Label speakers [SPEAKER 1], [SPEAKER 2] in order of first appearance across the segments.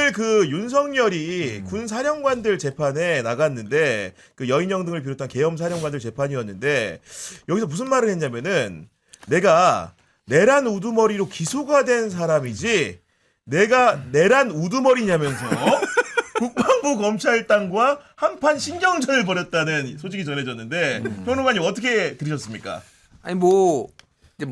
[SPEAKER 1] 오늘 그 윤석열이 군 사령관들 재판에 나갔는데 그 여인영 등을 비롯한 계엄 사령관들 재판이었는데 여기서 무슨 말을 했냐면은 내가 내란 우두머리로 기소가 된 사람이지 내가 내란 우두머리냐면서 국방부 검찰당과 한판 신경전을 벌였다는 소식이 전해졌는데 평론가님 어떻게 들으셨습니까?
[SPEAKER 2] 아니 이제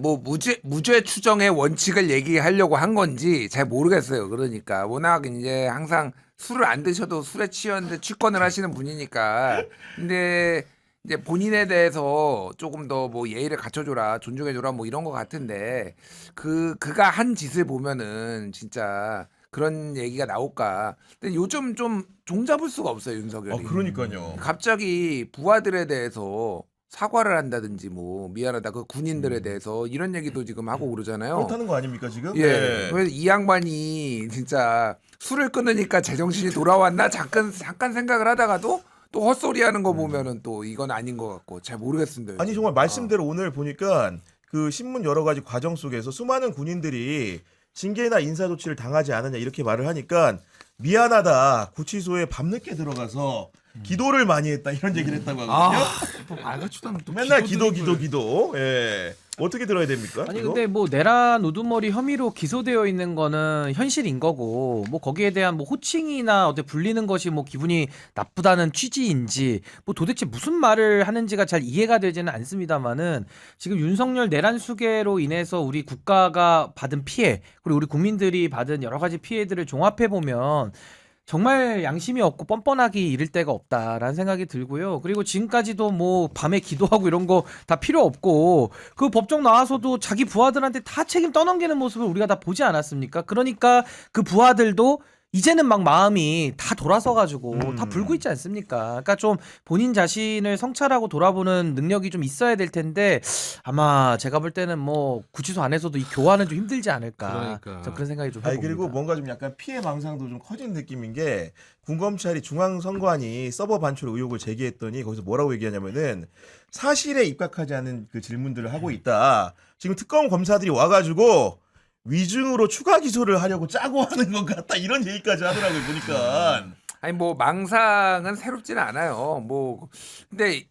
[SPEAKER 2] 무죄 추정의 원칙을 얘기하려고 한 건지 잘 모르겠어요. 그러니까 워낙 이제 항상 술을 안 드셔도 술에 취했는데 취권을 하시는 분이니까. 근데 이제 본인에 대해서 조금 더 뭐 예의를 갖춰줘라, 존중해줘라 뭐 이런 거 같은데 그가 한 짓을 보면은 진짜 그런 얘기가 나올까. 근데 요즘 좀 종잡을 수가 없어요, 윤석열이.
[SPEAKER 1] 그러니까요.
[SPEAKER 2] 갑자기 부하들에 대해서 사과를 한다든지 뭐 미안하다 그 군인들에 대해서 이런 얘기도 지금 하고 그러잖아요.
[SPEAKER 1] 그렇다는 거 아닙니까 지금?
[SPEAKER 2] 예.
[SPEAKER 1] 네.
[SPEAKER 2] 그래서 이 양반이 진짜 술을 끊으니까 제정신이 돌아왔나 잠깐 생각을 하다가도 또 헛소리 하는 거 보면은 또 이건 아닌 것 같고 잘 모르겠습니다.
[SPEAKER 1] 아니
[SPEAKER 2] 요즘.
[SPEAKER 1] 정말 말씀대로 오늘 보니까 그 신문 여러 가지 과정 속에서 수많은 군인들이 징계나 인사 조치를 당하지 않았냐 이렇게 말을 하니까 미안하다 구치소에 밤늦게 들어가서 기도를 많이 했다 이런 얘기를 했다고 하거든요.
[SPEAKER 3] 또 말같지도 않은 또
[SPEAKER 1] 맨날
[SPEAKER 3] 기도드립을.
[SPEAKER 1] 기도. 예. 어떻게 들어야 됩니까?
[SPEAKER 4] 아니
[SPEAKER 1] 이거?
[SPEAKER 4] 근데 뭐 내란 우두머리 혐의로 기소되어 있는 거는 현실인 거고 뭐 거기에 대한 뭐 호칭이나 어떻게 불리는 것이 뭐 기분이 나쁘다는 취지인지 뭐 도대체 무슨 말을 하는지가 잘 이해가 되지는 않습니다만은 지금 윤석열 내란 수계로 인해서 우리 국가가 받은 피해 그리고 우리 국민들이 받은 여러 가지 피해들을 종합해 보면 정말 양심이 없고 뻔뻔하기 이를 데가 없다라는 생각이 들고요. 그리고 지금까지도 뭐 밤에 기도하고 이런 거 다 필요 없고 그 법정 나와서도 자기 부하들한테 다 책임 떠넘기는 모습을 우리가 다 보지 않았습니까? 그러니까 그 부하들도 이제는 막 마음이 다 돌아서가지고 다 불고 있지 않습니까? 그러니까 좀 본인 자신을 성찰하고 돌아보는 능력이 좀 있어야 될 텐데 아마 제가 볼 때는 뭐 구치소 안에서도 이 교환은 좀 힘들지 않을까.
[SPEAKER 3] 그러니까.
[SPEAKER 4] 저 그런 생각이 좀
[SPEAKER 1] 아니
[SPEAKER 4] 해봅니다.
[SPEAKER 1] 그리고 뭔가 좀 약간 피해 망상도 좀 커진 느낌인 게 군검찰이 중앙선관위 서버 반출 의혹을 제기했더니 거기서 뭐라고 얘기하냐면은 사실에 입각하지 않은 그 질문들을 하고 있다. 지금 특검 검사들이 와가지고 위증으로 추가 기소를 하려고 짜고 하는 것 같다 이런 얘기까지 하더라고요 보니까.
[SPEAKER 2] 아니 뭐 망상은 새롭지는 않아요. 뭐 근데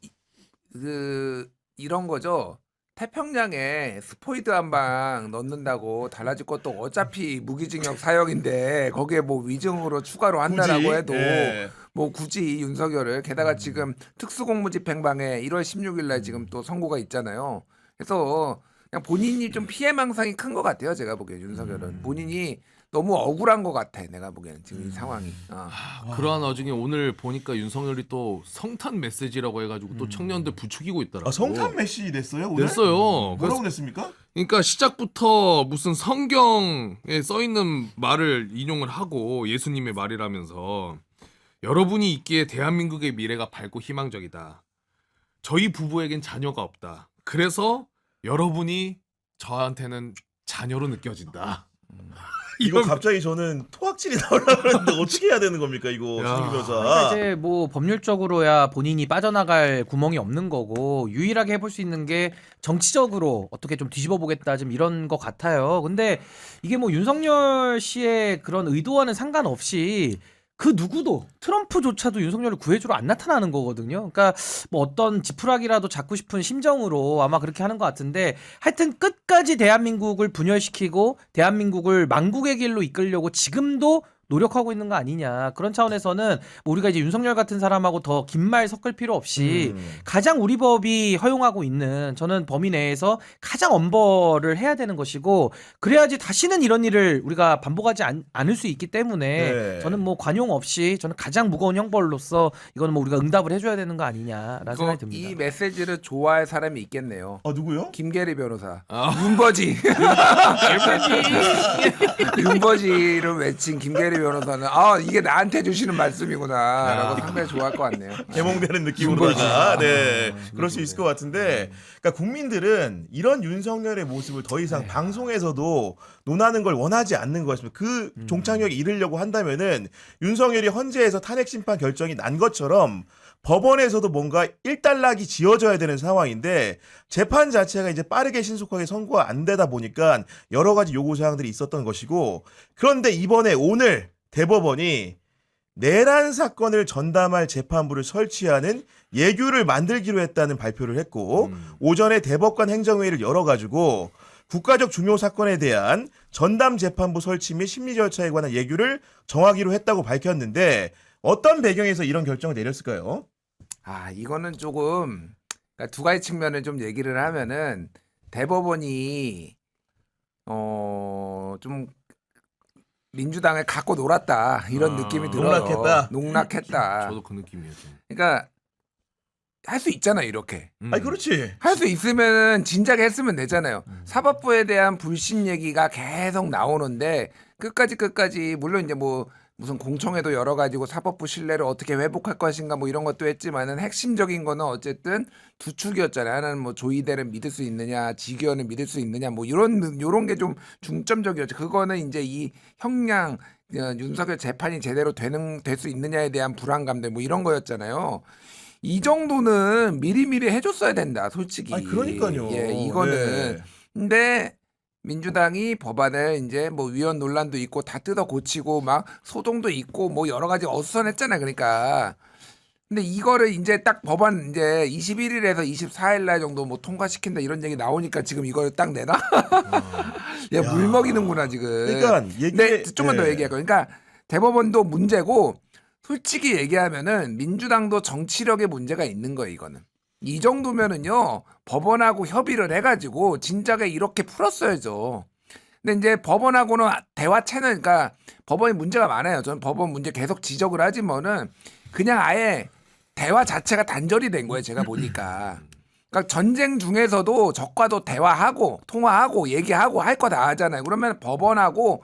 [SPEAKER 2] 이런 거죠. 태평양에 스포이드 한 방 넣는다고 달라질 것도 어차피 무기징역 사형인데 거기에 뭐 위증으로 추가로 한다라고
[SPEAKER 1] 굳이?
[SPEAKER 2] 해도
[SPEAKER 1] 예.
[SPEAKER 2] 뭐 굳이 윤석열을 게다가 지금 특수공무집행방해 1월 16일 날 지금 또 선고가 있잖아요. 그래서 그냥 본인이 좀 피해망상이 큰 것 같아요. 제가 보기엔 윤석열은 본인이 너무 억울한 것 같아. 내가 보기에는 지금 이 상황이.
[SPEAKER 3] 그러한 와중에 오늘 보니까 윤석열이 또 성탄 메시지라고 해가지고 또 청년들 부추기고 있더라고.
[SPEAKER 1] 아, 성탄 메시 냈어요 오늘?
[SPEAKER 3] 냈어요.
[SPEAKER 1] 뭐라고 냈습니까?
[SPEAKER 3] 그러니까 시작부터 무슨 성경에 써 있는 말을 인용을 하고 예수님의 말이라면서 여러분이 있기에 대한민국의 미래가 밝고 희망적이다. 저희 부부에겐 자녀가 없다. 그래서 여러분이 저한테는 자녀로 느껴진다.
[SPEAKER 1] 이거 갑자기 저는 토악질이 나오려고 했는데 어떻게 해야 되는 겁니까 이거
[SPEAKER 3] 야.
[SPEAKER 1] 신규
[SPEAKER 4] 그러니까
[SPEAKER 1] 변호사.
[SPEAKER 4] 이제 뭐 법률적으로야 본인이 빠져나갈 구멍이 없는 거고 유일하게 해볼 수 있는 게 정치적으로 어떻게 좀 뒤집어 보겠다 좀 이런 것 같아요. 근데 이게 뭐 윤석열 씨의 그런 의도와는 상관없이 그 누구도 트럼프조차도 윤석열을 구해주러 안 나타나는 거거든요. 그러니까 뭐 어떤 지푸라기라도 잡고 싶은 심정으로 아마 그렇게 하는 것 같은데 하여튼 끝까지 대한민국을 분열시키고 대한민국을 망국의 길로 이끌려고 지금도 노력하고 있는 거 아니냐. 그런 차원에서는 뭐 우리가 이제 윤석열 같은 사람하고 더 긴 말 섞을 필요 없이 가장 우리 법이 허용하고 있는 저는 범위 내에서 가장 엄벌을 해야 되는 것이고 그래야지 다시는 이런 일을 우리가 반복하지 않을 수 있기 때문에
[SPEAKER 1] 네.
[SPEAKER 4] 저는 뭐 관용 없이 저는 가장 무거운 형벌로서 이거는 뭐 우리가 응답을 해줘야 되는 거 아니냐라는 생각이 듭니다.
[SPEAKER 2] 이 메시지를 좋아할 사람이 있겠네요.
[SPEAKER 1] 누구요?
[SPEAKER 2] 김계리 변호사. 윤버지. 윤버지를 외친 김계리 변호사는 이게 나한테 주시는 말씀이구나라고 상당히 좋아할 것 같네요.
[SPEAKER 1] 개몽되는 느낌으로다가 네 그럴 수 있을 것 같은데 그러니까 국민들은 이런 윤석열의 모습을 더 이상 방송에서도 논하는 걸 원하지 않는 것 같습니다. 그 종착역에 이르려고 한다면은 윤석열이 헌재에서 탄핵 심판 결정이 난 것처럼 법원에서도 뭔가 일단락이 지어져야 되는 상황인데 재판 자체가 이제 빠르게 신속하게 선고가 안 되다 보니까 여러 가지 요구 사항들이 있었던 것이고 그런데 이번에 오늘 대법원이 내란 사건을 전담할 재판부를 설치하는 예규를 만들기로 했다는 발표를 했고 오전에 대법관 행정회의를 열어가지고 국가적 중요 사건에 대한 전담 재판부 설치 및 심리 절차에 관한 예규를 정하기로 했다고 밝혔는데 어떤 배경에서 이런 결정을 내렸을까요?
[SPEAKER 2] 아, 이거는 조금 그러니까 두 가지 측면을 좀 얘기를 하면은 대법원이 좀 민주당을 갖고 놀았다 이런 느낌이 들어요.
[SPEAKER 1] 농락했다?
[SPEAKER 2] 농락했다.
[SPEAKER 3] 저도 그 느낌이에요. 좀.
[SPEAKER 2] 그러니까 할 수 있잖아요, 이렇게.
[SPEAKER 1] 아니 그렇지.
[SPEAKER 2] 할 수 있으면 진작에 했으면 되잖아요. 사법부에 대한 불신 얘기가 계속 나오는데 끝까지 물론 이제 뭐 무슨 공청회도 열어가지고 사법부 신뢰를 어떻게 회복할 것인가 뭐 이런 것도 했지만은 핵심적인 거는 어쨌든 두 축이었잖아요. 하나는 뭐 조이대를 믿을 수 있느냐, 지기현을 믿을 수 있느냐 뭐 요런 게 좀 중점적이었죠. 그거는 이제 이 형량 윤석열 재판이 제대로 될 수 있느냐에 대한 불안감들 뭐 이런 거였잖아요. 이 정도는 미리미리 해줬어야 된다, 솔직히.
[SPEAKER 1] 아니 그러니까요.
[SPEAKER 2] 예, 이거는.
[SPEAKER 1] 네.
[SPEAKER 2] 근데 민주당이 법안을 이제 뭐 위헌 논란도 있고 다 뜯어 고치고 막 소동도 있고 뭐 여러 가지 어수선했잖아요. 그러니까. 근데 이거를 이제 딱 법안 이제 21일에서 24일 날 정도 뭐 통과시킨다 이런 얘기 나오니까 지금 이걸 딱 내놔? 야, 물 먹이는구나 지금.
[SPEAKER 1] 그러니까
[SPEAKER 2] 근데 좀만 더
[SPEAKER 1] 예.
[SPEAKER 2] 얘기할 거예요. 그러니까 대법원도 문제고 솔직히 얘기하면은 민주당도 정치력의 문제가 있는 거예요, 이거는. 이 정도면은요, 법원하고 협의를 해가지고 진작에 이렇게 풀었어야죠. 근데 이제 법원하고는 대화 채널, 그러니까 법원이 문제가 많아요. 저는 법원 문제 계속 지적을 하지만은 그냥 아예 대화 자체가 단절이 된 거예요, 제가 보니까. 그러니까 전쟁 중에서도 적과도 대화하고 통화하고 얘기하고 할 거 다 하잖아요. 그러면 법원하고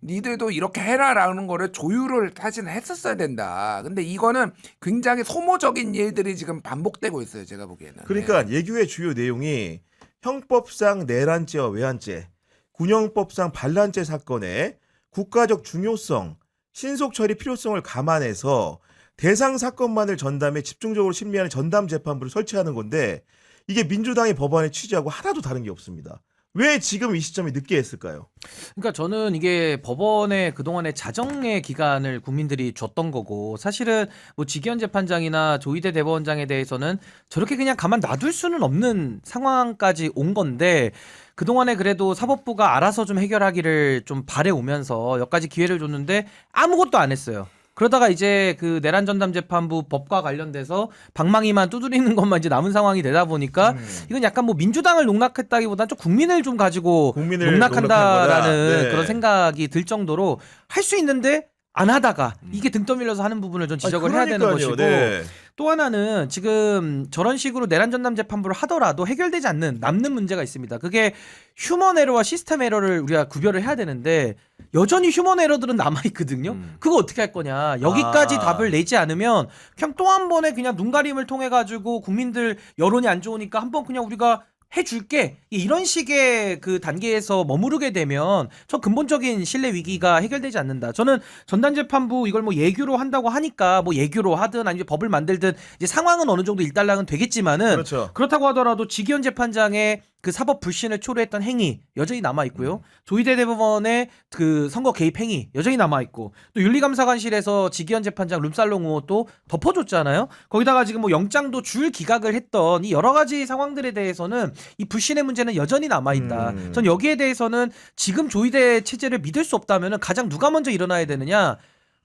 [SPEAKER 2] 니들도 이렇게 해라라는 거를 조율을 사실 했었어야 된다. 근데 이거는 굉장히 소모적인 일들이 지금 반복되고 있어요. 제가 보기에는.
[SPEAKER 1] 그러니까 예규의 주요 내용이 형법상 내란죄와 외환죄, 군형법상 반란죄 사건의 국가적 중요성, 신속 처리 필요성을 감안해서 대상 사건만을 전담해 집중적으로 심리하는 전담 재판부를 설치하는 건데 이게 민주당의 법안의 취지하고 하나도 다른 게 없습니다. 왜 지금 이 시점에 늦게 했을까요?
[SPEAKER 4] 그러니까 저는 이게 법원의 그동안의 자정의 기간을 국민들이 줬던 거고 사실은 뭐 지기현 재판장이나 조희대 대법원장에 대해서는 저렇게 그냥 가만 놔둘 수는 없는 상황까지 온 건데 그동안에 그래도 사법부가 알아서 좀 해결하기를 좀 바래오면서 몇 가지 기회를 줬는데 아무것도 안 했어요. 그러다가 이제 그 내란 전담 재판부 법과 관련돼서 방망이만 두드리는 것만 이제 남은 상황이 되다 보니까 이건 약간 뭐 민주당을 농락했다기보다는 좀 국민을 좀 가지고
[SPEAKER 1] 국민을
[SPEAKER 4] 농락한다라는
[SPEAKER 1] 농락한 거다. 네.
[SPEAKER 4] 그런 생각이 들 정도로 할 수 있는데 안 하다가 이게 등 떠밀려서 하는 부분을 좀 지적을 해야 되는
[SPEAKER 1] 그러니까요.
[SPEAKER 4] 것이고
[SPEAKER 1] 네.
[SPEAKER 4] 또 하나는 지금 저런 식으로 내란 전담 재판부를 하더라도 해결되지 않는 남는 문제가 있습니다. 그게 휴먼 에러와 시스템 에러를 우리가 구별을 해야 되는데 여전히 휴먼 에러들은 남아 있거든요. 그거 어떻게 할 거냐? 여기까지 답을 내지 않으면 그냥 또 한 번에 그냥 눈가림을 통해 가지고 국민들 여론이 안 좋으니까 한번 그냥 우리가 해줄게 이런 식의 그 단계에서 머무르게 되면 전 근본적인 신뢰 위기가 해결되지 않는다. 저는 전담재판부 이걸 뭐 예규로 한다고 하니까 뭐 예규로 하든 아니면 법을 만들든 이제 상황은 어느 정도 일단락은 되겠지만은
[SPEAKER 1] 그렇죠.
[SPEAKER 4] 그렇다고 하더라도 지기현 재판장의 그 사법 불신을 초래했던 행위 여전히 남아 있고요. 조희대 대법원의 그 선거 개입 행위 여전히 남아 있고 또 윤리감사관실에서 지기현 재판장 룸살롱 의혹도 덮어줬잖아요. 거기다가 지금 뭐 영장도 줄 기각을 했던 이 여러 가지 상황들에 대해서는 이 불신의 문제는 여전히 남아 있다. 전 여기에 대해서는 지금 조희대 체제를 믿을 수 없다면은 가장 누가 먼저 일어나야 되느냐?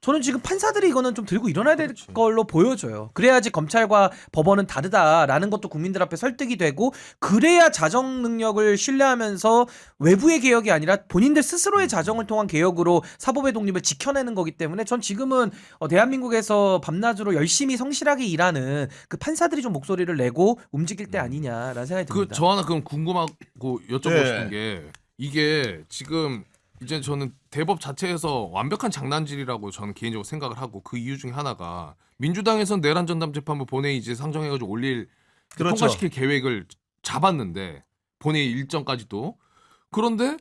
[SPEAKER 4] 저는 지금 판사들이 이거는 좀 들고 일어나야 될 걸로 보여져요. 그래야지 검찰과 법원은 다르다라는 것도 국민들 앞에 설득이 되고 그래야 자정 능력을 신뢰하면서 외부의 개혁이 아니라 본인들 스스로의 자정을 통한 개혁으로 사법의 독립을 지켜내는 거기 때문에 전 지금은 대한민국에서 밤낮으로 열심히 성실하게 일하는 그 판사들이 좀 목소리를 내고 움직일 때 아니냐라는 생각이 듭니다.
[SPEAKER 3] 그 저 하나 그럼 궁금하고 여쭤보고
[SPEAKER 1] 네.
[SPEAKER 3] 싶은 게 이게 지금 이제 저는 대법 자체에서 완벽한 장난질이라고 저는 개인적으로 생각을 하고 그 이유 중에 하나가 민주당에서는 내란 전담 재판부 본회의 이제 상정해가지고 올릴
[SPEAKER 1] 그렇죠.
[SPEAKER 3] 통과시킬 계획을 잡았는데 본회의 일정까지도 그런데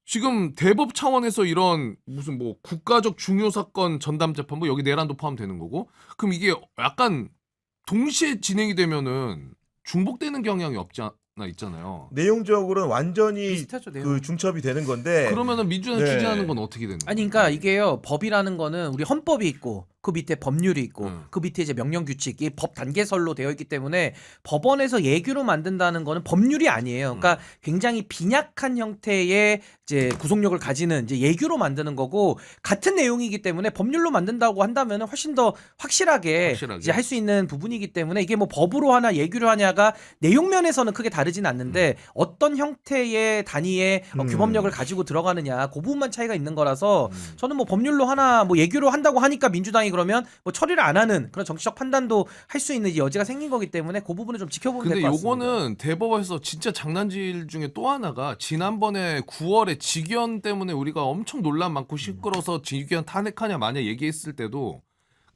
[SPEAKER 3] 지금 대법 차원에서 이런 무슨 뭐 국가적 중요 사건 전담 재판부 여기 내란도 포함되는 거고 그럼 이게 약간 동시에 진행이 되면은 중복되는 경향이 있잖아요.
[SPEAKER 1] 내용적으로는 완전히
[SPEAKER 4] 비슷하죠, 내용.
[SPEAKER 1] 그 중첩이 되는 건데.
[SPEAKER 3] 그러면은 민주당이
[SPEAKER 1] 네.
[SPEAKER 3] 추진하는 건 어떻게 되는 거예요?
[SPEAKER 4] 아니 그러니까 이게요 법이라는 거는 우리 헌법이 있고 그 밑에 법률이 있고 그 밑에 이제 명령 규칙 이 법 단계설로 되어 있기 때문에 법원에서 예규로 만든다는 거는 법률이 아니에요. 그러니까 굉장히 빈약한 형태의 이제 구속력을 가지는 이제 예규로 만드는 거고 같은 내용이기 때문에 법률로 만든다고 한다면 훨씬 더 확실하게 이제 할 수 있는 부분이기 때문에 이게 뭐 법으로 하나 예규로 하냐가 내용 면에서는 크게 다르진 않는데 어떤 형태의 단위의 규범력을 가지고 들어가느냐 그 부분만 차이가 있는 거라서 저는 뭐 법률로 하나 뭐 예규로 한다고 하니까 민주당이 그러면 뭐 처리를 안 하는 그런 정치적 판단도 할 수 있는 여지가 생긴 거기 때문에 그 부분을 좀 지켜보면 될
[SPEAKER 3] 근데
[SPEAKER 4] 것 같습니다.
[SPEAKER 3] 요거는 대법원에서 진짜 장난질 중에 또 하나가 지난번에 9월에 직위원 때문에 우리가 엄청 논란 많고 시끄러서 직위원 탄핵하냐 마냐 얘기했을 때도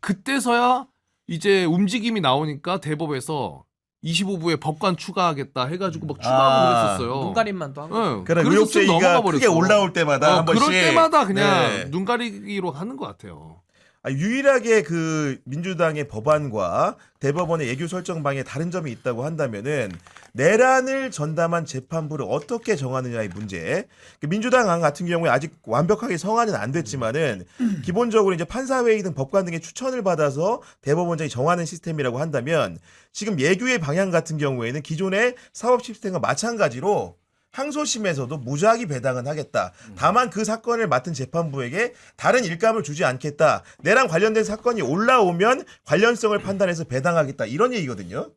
[SPEAKER 3] 그때서야 이제 움직임이 나오니까 대법에서 25부에 법관 추가하겠다 해가지고 막 추가하고 그랬었어요.
[SPEAKER 4] 눈가림만 또 하고.
[SPEAKER 3] 응.
[SPEAKER 1] 그런
[SPEAKER 3] 그래서 쓱
[SPEAKER 1] 의혹제기가
[SPEAKER 3] 넘어가
[SPEAKER 1] 크게
[SPEAKER 3] 버렸어.
[SPEAKER 1] 올라올 때마다 한 번씩.
[SPEAKER 3] 그럴 때마다 그냥
[SPEAKER 1] 네.
[SPEAKER 3] 눈 가리기로 하는 것 같아요.
[SPEAKER 1] 유일하게 그 민주당의 법안과 대법원의 예규 설정 방에 다른 점이 있다고 한다면은 내란을 전담한 재판부를 어떻게 정하느냐의 문제. 민주당 안 같은 경우에 아직 완벽하게 성안은 안 됐지만은 기본적으로 이제 판사회의 등 법관 등의 추천을 받아서 대법원장이 정하는 시스템이라고 한다면 지금 예규의 방향 같은 경우에는 기존의 사법 시스템과 마찬가지로 항소심에서도 무작위 배당은 하겠다. 다만 그 사건을 맡은 재판부에게 다른 일감을 주지 않겠다. 내랑 관련된 사건이 올라오면 관련성을 판단해서 배당하겠다. 이런 얘기거든요.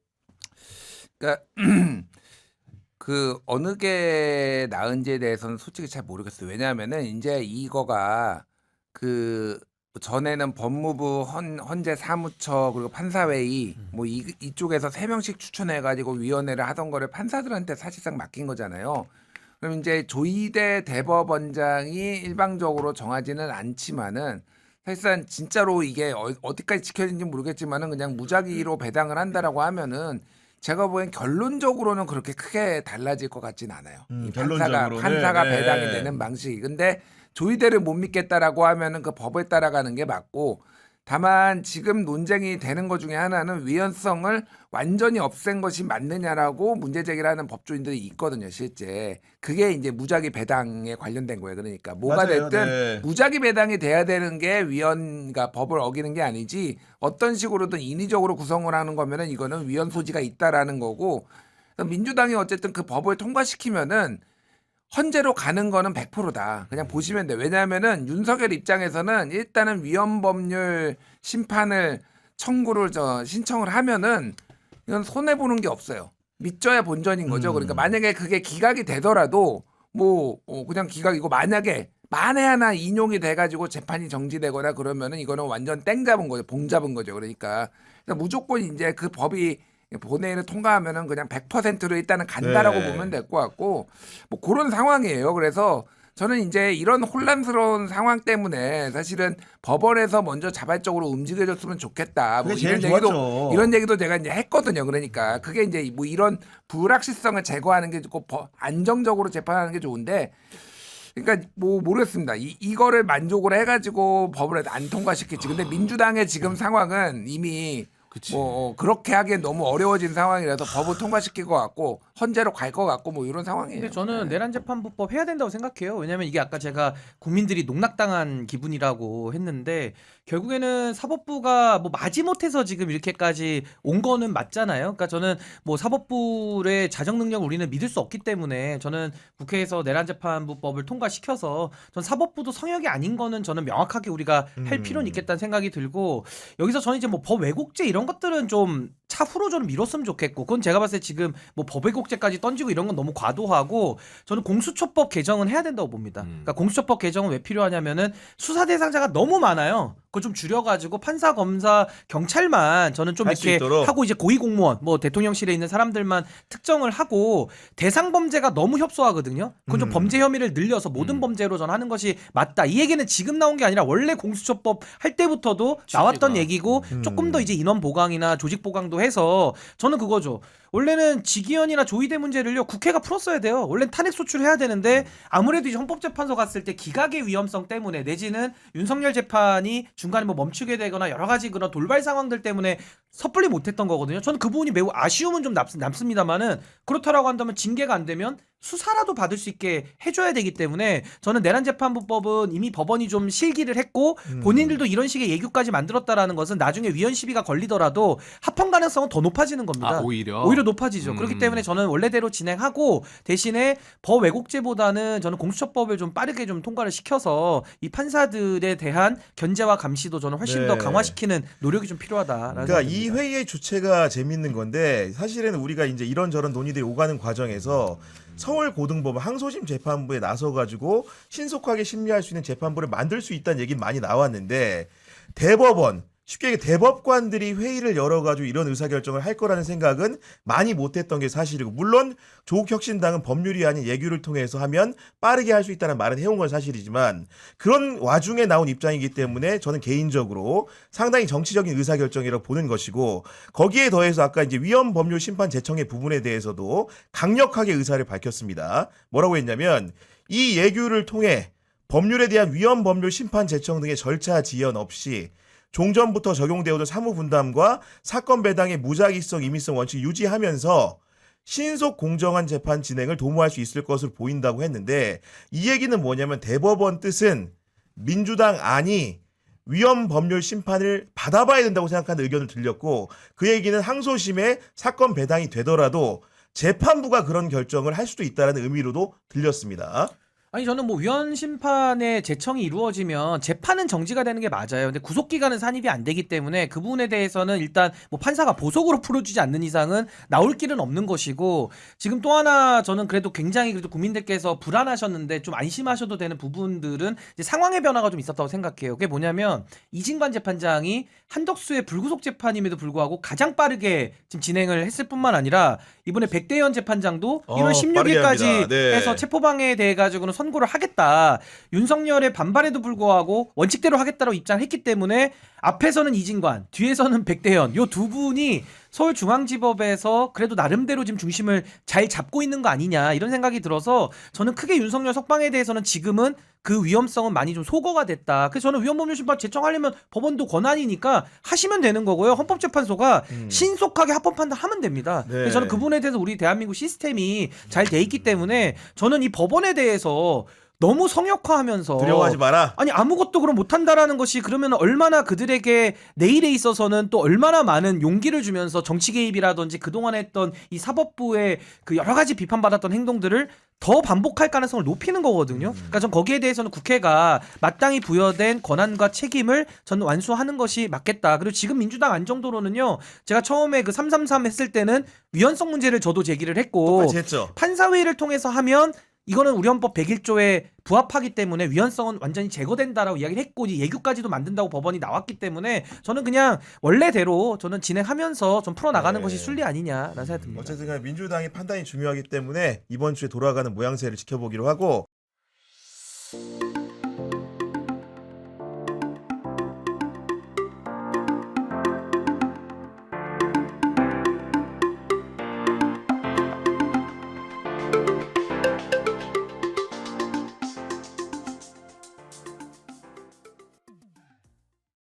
[SPEAKER 2] 그러니까 그 어느 게 나은지에 대해서는 솔직히 잘 모르겠어요. 왜냐하면은 이제 이거가 그 전에는 법무부 헌재 사무처 그리고 판사회의 뭐 이쪽에서 3명씩 추천해가지고 위원회를 하던 거를 판사들한테 사실상 맡긴 거잖아요. 그럼 이제 조희대 대법원장이 일방적으로 정하지는 않지만은 사실상 진짜로 이게 어디까지 지켜지는지 모르겠지만은 그냥 무작위로 배당을 한다라고 하면은 제가 보기엔 결론적으로는 그렇게 크게 달라질 것 같진 않아요. 이
[SPEAKER 1] 결론적으로는.
[SPEAKER 2] 판사가
[SPEAKER 1] 네.
[SPEAKER 2] 배당이 되는 방식이. 근데 조희대를 못 믿겠다라고 하면은 그 법을 따라가는 게 맞고 다만 지금 논쟁이 되는 것 중에 하나는 위헌성을 완전히 없앤 것이 맞느냐라고 문제 제기를 하는 법조인들이 있거든요, 실제. 그게 이제 무작위 배당에 관련된 거예요. 그러니까 뭐가
[SPEAKER 1] 맞아요.
[SPEAKER 2] 됐든
[SPEAKER 1] 네.
[SPEAKER 2] 무작위 배당이 돼야 되는 게 위헌과 법을 어기는 게 아니지 어떤 식으로든 인위적으로 구성을 하는 거면은 이거는 위헌 소지가 있다라는 거고 민주당이 어쨌든 그 법을 통과시키면은 헌재로 가는 거는 100%다. 그냥 보시면 돼. 왜냐하면은 윤석열 입장에서는 일단은 위헌법률 심판을 신청을 하면은 이건 손해 보는 게 없어요. 믿져야 본전인 거죠. 그러니까 만약에 그게 기각이 되더라도 뭐 그냥 기각이고 만약에 만에 하나 인용이 돼가지고 재판이 정지되거나 그러면은 이거는 완전 땡 잡은 거죠. 봉 잡은 거죠. 그러니까 무조건 이제 그 법이 본회의를 통과하면은 그냥 100%로 일단은 간다라고
[SPEAKER 1] 네.
[SPEAKER 2] 보면 될 것 같고 뭐 그런 상황이에요. 그래서 저는 이제 이런 혼란스러운 상황 때문에 사실은 법원에서 먼저 자발적으로 움직여줬으면 좋겠다. 뭐
[SPEAKER 1] 그게 제일 좋았죠.
[SPEAKER 2] 이런 얘기도 제가 이제 했거든요. 그러니까 그게 이제 뭐 이런 불확실성을 제거하는 게 좋고 안정적으로 재판하는 게 좋은데. 그러니까 뭐 모르겠습니다. 이거를 만족을 해가지고 법을 안 통과시켰지. 근데 민주당의 지금 상황은 이미
[SPEAKER 3] 그치.
[SPEAKER 2] 뭐 그렇게 하기엔 너무 어려워진 상황이라서 법을 통과시킬 것 같고 헌재로 갈 것 같고 뭐 이런 상황이에요.
[SPEAKER 4] 근데 저는 내란재판부법 해야 된다고 생각해요. 왜냐하면 이게 아까 제가 국민들이 농락당한 기분이라고 했는데 결국에는 사법부가 뭐 마지못해서 지금 이렇게까지 온 거는 맞잖아요. 그러니까 저는 뭐 사법부의 자정 능력을 우리는 믿을 수 없기 때문에 저는 국회에서 내란재판부법을 통과시켜서 전 사법부도 성역이 아닌 거는 저는 명확하게 우리가 할 필요는 있겠다는 생각이 들고 여기서 저는 이제 뭐 법 왜곡죄 이런 것들은 좀 차후로 좀 미뤘으면 좋겠고 그건 제가 봤을 때 지금 뭐 법 왜곡죄까지 던지고 이런 건 너무 과도하고 저는 공수처법 개정은 해야 된다고 봅니다. 그러니까 공수처법 개정은 왜 필요하냐면은 수사 대상자가 너무 많아요. 그걸 좀 줄여가지고 판사, 검사, 경찰만 저는 좀
[SPEAKER 1] 할수
[SPEAKER 4] 이렇게
[SPEAKER 1] 있도록.
[SPEAKER 4] 하고 이제 고위공무원, 뭐 대통령실에 있는 사람들만 특정을 하고 대상 범죄가 너무 협소하거든요. 그건 좀 범죄 혐의를 늘려서 모든 범죄로 전 하는 것이 맞다. 이 얘기는 지금 나온 게 아니라 원래 공수처법 할 때부터도 나왔던 얘기고 조금 더 이제 인원 보강이나 조직 보강도 해서 저는 그거죠. 원래는 직위원이나 조희대 문제를요 국회가 풀었어야 돼요. 원래는 탄핵 소추를 해야 되는데 아무래도 이제 헌법재판소 갔을 때 기각의 위험성 때문에 내지는 윤석열 재판이 중간에 뭐 멈추게 되거나 여러 가지 그런 돌발 상황들 때문에 섣불리 못했던 거거든요. 저는 그 부분이 매우 아쉬움은 좀 남습니다만은 그렇다라고 한다면 징계가 안 되면 수사라도 받을 수 있게 해줘야 되기 때문에 저는 내란 재판부법은 이미 법원이 좀 실기를 했고 본인들도 이런 식의 예규까지 만들었다라는 것은 나중에 위헌 시비가 걸리더라도 합헌 가능성은 더 높아지는 겁니다.
[SPEAKER 3] 오히려
[SPEAKER 4] 높아지죠. 그렇기 때문에 저는 원래대로 진행하고 대신에 법 왜곡죄보다는 저는 공수처법을 좀 빠르게 좀 통과를 시켜서 이 판사들에 대한 견제와 감시도 저는 훨씬
[SPEAKER 1] 네.
[SPEAKER 4] 더 강화시키는 노력이 좀 필요하다라는
[SPEAKER 1] 그러니까
[SPEAKER 4] 생각이
[SPEAKER 1] 이
[SPEAKER 4] 듭니다.
[SPEAKER 1] 회의의 주체가 재밌는 건데 사실은 우리가 이제 이런저런 논의들이 오가는 과정에서 서울고등법원 항소심 재판부에 나서가지고 신속하게 심리할 수 있는 재판부를 만들 수 있다는 얘기는 많이 나왔는데 대법원 쉽게 얘기해 대법관들이 회의를 열어가지고 이런 의사결정을 할 거라는 생각은 많이 못했던 게 사실이고 물론 조국혁신당은 법률이 아닌 예규를 통해서 하면 빠르게 할 수 있다는 말은 해온 건 사실이지만 그런 와중에 나온 입장이기 때문에 저는 개인적으로 상당히 정치적인 의사결정이라고 보는 것이고 거기에 더해서 아까 이제 위헌법률 심판 제청의 부분에 대해서도 강력하게 의사를 밝혔습니다. 뭐라고 했냐면 이 예규를 통해 법률에 대한 위헌법률 심판 제청 등의 절차 지연 없이 종전부터 적용되어온 사무분담과 사건 배당의 무작위성, 임의성 원칙 유지하면서 신속 공정한 재판 진행을 도모할 수 있을 것으로 보인다고 했는데 이 얘기는 뭐냐면 대법원 뜻은 민주당 안이 위헌 법률 심판을 받아봐야 된다고 생각하는 의견을 들렸고 그 얘기는 항소심에 사건 배당이 되더라도 재판부가 그런 결정을 할 수도 있다는 의미로도 들렸습니다.
[SPEAKER 4] 아니 저는 뭐 위헌 심판의 제청이 이루어지면 재판은 정지가 되는 게 맞아요. 근데 구속 기간은 산입이 안 되기 때문에 그 부분에 대해서는 일단 뭐 판사가 보석으로 풀어주지 않는 이상은 나올 길은 없는 것이고 지금 또 하나 저는 그래도 굉장히 그래도 국민들께서 불안하셨는데 좀 안심하셔도 되는 부분들은 이제 상황의 변화가 좀 있었다고 생각해요. 그게 뭐냐면 이진관 재판장이 한덕수의 불구속 재판임에도 불구하고 가장 빠르게 지금 진행을 했을 뿐만 아니라 이번에 백대현 재판장도 1월
[SPEAKER 1] 빠르게
[SPEAKER 4] 16일까지
[SPEAKER 1] 합니다. 네.
[SPEAKER 4] 해서 체포방해에 대해 가지고는 선고를 하겠다. 윤석열의 반발에도 불구하고 원칙대로 하겠다고 입장을 했기 때문에 앞에서는 이진관, 뒤에서는 백대현 요 두 분이 서울중앙지법에서 그래도 나름대로 지금 중심을 잘 잡고 있는 거 아니냐 이런 생각이 들어서 저는 크게 윤석열 석방에 대해서는 지금은 그 위험성은 많이 좀 소거가 됐다. 그래서 저는 위헌법률 심판 제청하려면 법원도 권한이니까 하시면 되는 거고요. 헌법재판소가 신속하게 합법 판단하면 됩니다.
[SPEAKER 1] 네.
[SPEAKER 4] 그래서 저는 그 부분에 대해서 우리 대한민국 시스템이 잘 돼 있기 때문에 저는 이 법원에 대해서 너무 성역화하면서
[SPEAKER 1] 두려워하지 마라.
[SPEAKER 4] 아니 아무것도 그럼 못한다라는 것이 그러면 얼마나 그들에게 내일에 있어서는 또 얼마나 많은 용기를 주면서 정치 개입이라든지 그동안 했던 이 사법부의 그 여러 가지 비판받았던 행동들을 더 반복할 가능성을 높이는 거거든요. 그러니까 전 거기에 대해서는 국회가 마땅히 부여된 권한과 책임을 저는 완수하는 것이 맞겠다. 그리고 지금 민주당 안정도로는요. 제가 처음에 그 333 했을 때는 위헌성 문제를 저도 제기를 했고
[SPEAKER 1] 똑같이 했죠.
[SPEAKER 4] 판사회의를 통해서 하면 이거는 우리 헌법 101조에 부합하기 때문에 위헌성은 완전히 제거된다라고 이야기를 했고 이 예규까지도 만든다고 법원이 나왔기 때문에 저는 그냥 원래대로 저는 진행하면서 좀 풀어나가는
[SPEAKER 1] 네.
[SPEAKER 4] 것이 순리 아니냐라는 생각이 듭니다.
[SPEAKER 1] 어쨌든 간에 민주당의 판단이 중요하기 때문에 이번 주에 돌아가는 모양새를 지켜보기로 하고